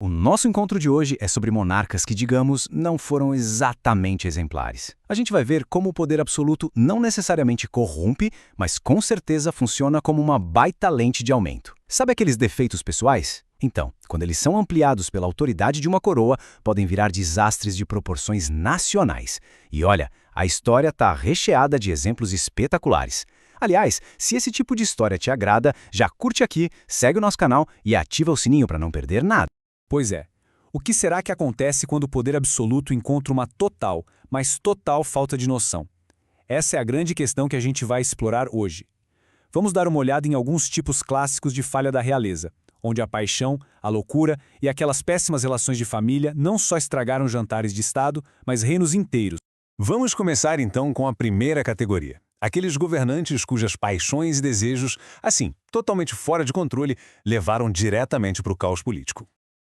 O nosso encontro de hoje é sobre monarcas que, digamos, não foram exatamente exemplares. A gente vai ver como o poder absoluto não necessariamente corrompe, mas com certeza funciona como uma baita lente de aumento. Sabe aqueles defeitos pessoais? Então, quando eles são ampliados pela autoridade de uma coroa, podem virar desastres de proporções nacionais. E olha, a história está recheada de exemplos espetaculares. Aliás, se esse tipo de história te agrada, já curte aqui, segue o nosso canal e ativa o sininho para não perder nada. Pois é. O que será que acontece quando o poder absoluto encontra uma total, mas total falta de noção? Essa é a grande questão que a gente vai explorar hoje. Vamos dar uma olhada em alguns tipos clássicos de falha da realeza, onde a paixão, a loucura e aquelas péssimas relações de família não só estragaram jantares de Estado, mas reinos inteiros. Vamos começar então com a primeira categoria. Aqueles governantes cujas paixões e desejos, assim, totalmente fora de controle, levaram diretamente para o caos político.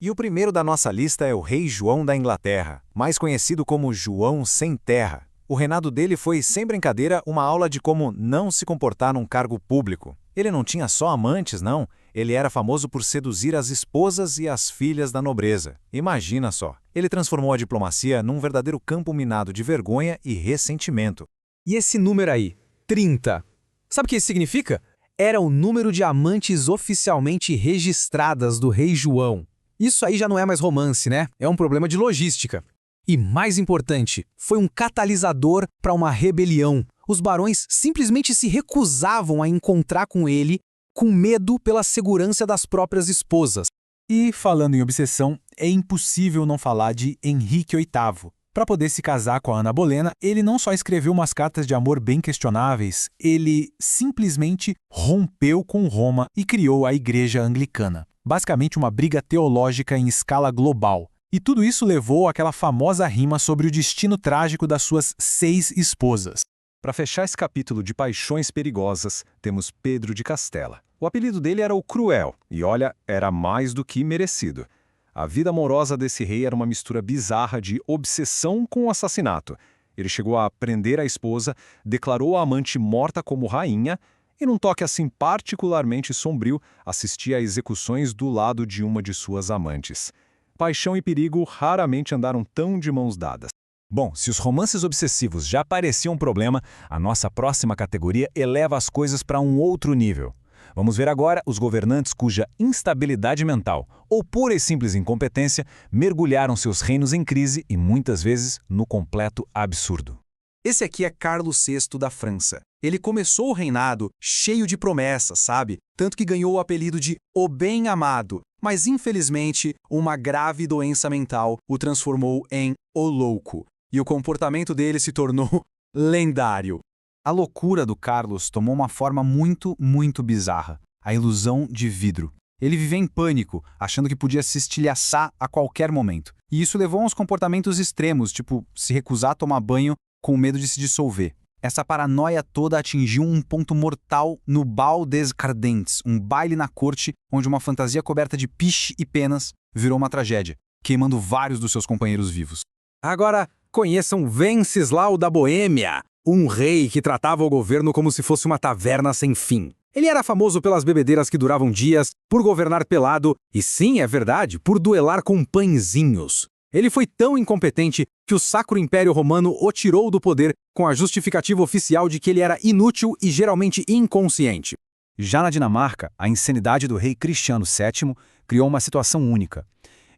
E o primeiro da nossa lista é o rei João da Inglaterra, mais conhecido como João Sem Terra. O reinado dele foi, sem brincadeira, uma aula de como não se comportar num cargo público. Ele não tinha só amantes, não. Ele era famoso por seduzir as esposas e as filhas da nobreza. Imagina só. Ele transformou a diplomacia num verdadeiro campo minado de vergonha e ressentimento. E esse número aí, 30, sabe o que isso significa? Era o número de amantes oficialmente registradas do rei João. Isso aí já não é mais romance, né? É um problema de logística. E mais importante, foi um catalisador para uma rebelião. Os barões simplesmente se recusavam a encontrar com ele, com medo pela segurança das próprias esposas. E, falando em obsessão, é impossível não falar de Henrique VIII. Para poder se casar com a Ana Bolena, ele não só escreveu umas cartas de amor bem questionáveis, ele simplesmente rompeu com Roma e criou a Igreja Anglicana. Basicamente uma briga teológica em escala global. E tudo isso levou àquela famosa rima sobre o destino trágico das suas 6 esposas. Para fechar esse capítulo de paixões perigosas, temos Pedro de Castela. O apelido dele era o Cruel, e olha, era mais do que merecido. A vida amorosa desse rei era uma mistura bizarra de obsessão com assassinato. Ele chegou a prender a esposa, declarou a amante morta como rainha, e num toque assim particularmente sombrio, assistia a execuções do lado de uma de suas amantes. Paixão e perigo raramente andaram tão de mãos dadas. Bom, se os romances obsessivos já pareciam um problema, a nossa próxima categoria eleva as coisas para um outro nível. Vamos ver agora os governantes cuja instabilidade mental, ou pura e simples incompetência, mergulharam seus reinos em crise e muitas vezes no completo absurdo. Esse aqui é Carlos VI da França. Ele começou o reinado cheio de promessas, sabe? Tanto que ganhou o apelido de O Bem-Amado. Mas, infelizmente, uma grave doença mental o transformou em O Louco. E o comportamento dele se tornou lendário. A loucura do Carlos tomou uma forma muito bizarra. A ilusão de vidro. Ele vivia em pânico, achando que podia se estilhaçar a qualquer momento. E isso levou a uns comportamentos extremos, tipo se recusar a tomar banho com medo de se dissolver. Essa paranoia toda atingiu um ponto mortal no Bal des Cardentes, um baile na corte onde uma fantasia coberta de piche e penas virou uma tragédia, queimando vários dos seus companheiros vivos. Agora, conheçam Venceslau da Boêmia, um rei que tratava o governo como se fosse uma taverna sem fim. Ele era famoso pelas bebedeiras que duravam dias, por governar pelado e, sim, é verdade, por duelar com pãezinhos. Ele foi tão incompetente que o Sacro Império Romano o tirou do poder com a justificativa oficial de que ele era inútil e geralmente inconsciente. Já na Dinamarca, a insanidade do rei Cristiano VII criou uma situação única.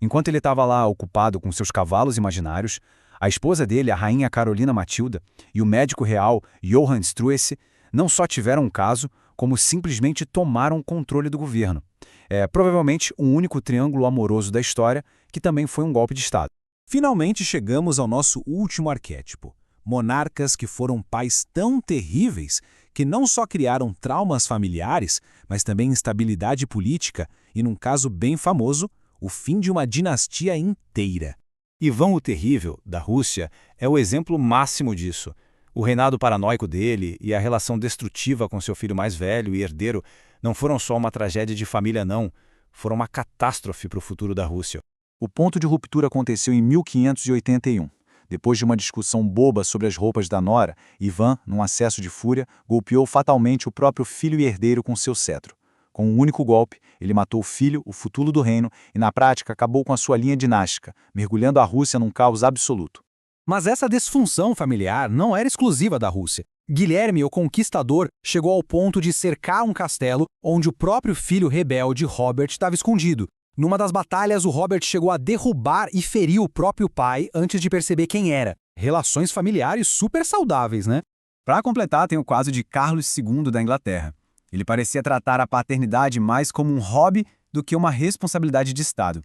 Enquanto ele estava lá ocupado com seus cavalos imaginários, a esposa dele, a rainha Carolina Matilda, e o médico real Johann Struensee não só tiveram um caso, como simplesmente tomaram o controle do governo. É provavelmente o único triângulo amoroso da história que também foi um golpe de Estado. Finalmente chegamos ao nosso último arquétipo. Monarcas que foram pais tão terríveis que não só criaram traumas familiares, mas também instabilidade política e, num caso bem famoso, o fim de uma dinastia inteira. Ivan o Terrível, da Rússia, é o exemplo máximo disso. O reinado paranoico dele e a relação destrutiva com seu filho mais velho e herdeiro não foram só uma tragédia de família, não. Foram uma catástrofe para o futuro da Rússia. O ponto de ruptura aconteceu em 1581. Depois de uma discussão boba sobre as roupas da nora, Ivan, num acesso de fúria, golpeou fatalmente o próprio filho e herdeiro com seu cetro. Com um único golpe, ele matou o filho, o futuro do reino, e na prática acabou com a sua linha dinástica, mergulhando a Rússia num caos absoluto. Mas essa disfunção familiar não era exclusiva da Rússia. Guilherme, o Conquistador, chegou ao ponto de cercar um castelo onde o próprio filho rebelde, Robert, estava escondido. Numa das batalhas, o Robert chegou a derrubar e ferir o próprio pai antes de perceber quem era. Relações familiares super saudáveis, né? Para completar, tem o caso de Carlos II da Inglaterra. Ele parecia tratar a paternidade mais como um hobby do que uma responsabilidade de Estado.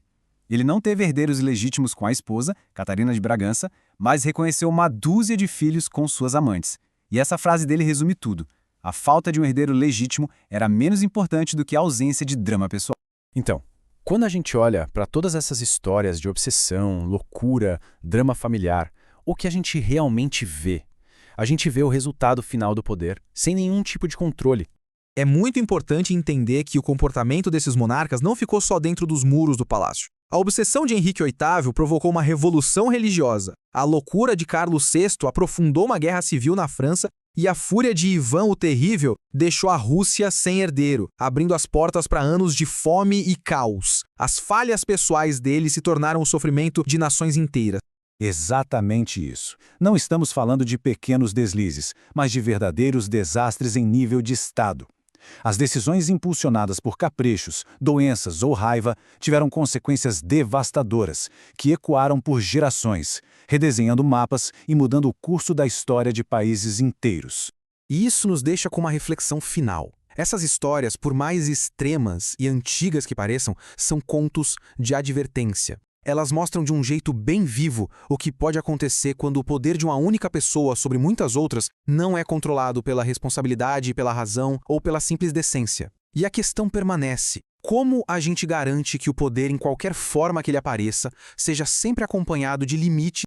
Ele não teve herdeiros ilegítimos com a esposa, Catarina de Bragança, mas reconheceu uma dúzia de filhos com suas amantes. E essa frase dele resume tudo. A falta de um herdeiro legítimo era menos importante do que a ausência de drama pessoal. Então, quando a gente olha para todas essas histórias de obsessão, loucura, drama familiar, o que a gente realmente vê? A gente vê o resultado final do poder, sem nenhum tipo de controle. É muito importante entender que o comportamento desses monarcas não ficou só dentro dos muros do palácio. A obsessão de Henrique VIII provocou uma revolução religiosa. A loucura de Carlos VI aprofundou uma guerra civil na França e a fúria de Ivan o Terrível deixou a Rússia sem herdeiro, abrindo as portas para anos de fome e caos. As falhas pessoais dele se tornaram o sofrimento de nações inteiras. Exatamente isso. Não estamos falando de pequenos deslizes, mas de verdadeiros desastres em nível de Estado. As decisões impulsionadas por caprichos, doenças ou raiva tiveram consequências devastadoras, que ecoaram por gerações, redesenhando mapas e mudando o curso da história de países inteiros. E isso nos deixa com uma reflexão final. Essas histórias, por mais extremas e antigas que pareçam, são contos de advertência. Elas mostram de um jeito bem vivo o que pode acontecer quando o poder de uma única pessoa sobre muitas outras não é controlado pela responsabilidade, pela razão ou pela simples decência. E a questão permanece: como a gente garante que o poder, em qualquer forma que ele apareça, seja sempre acompanhado de limite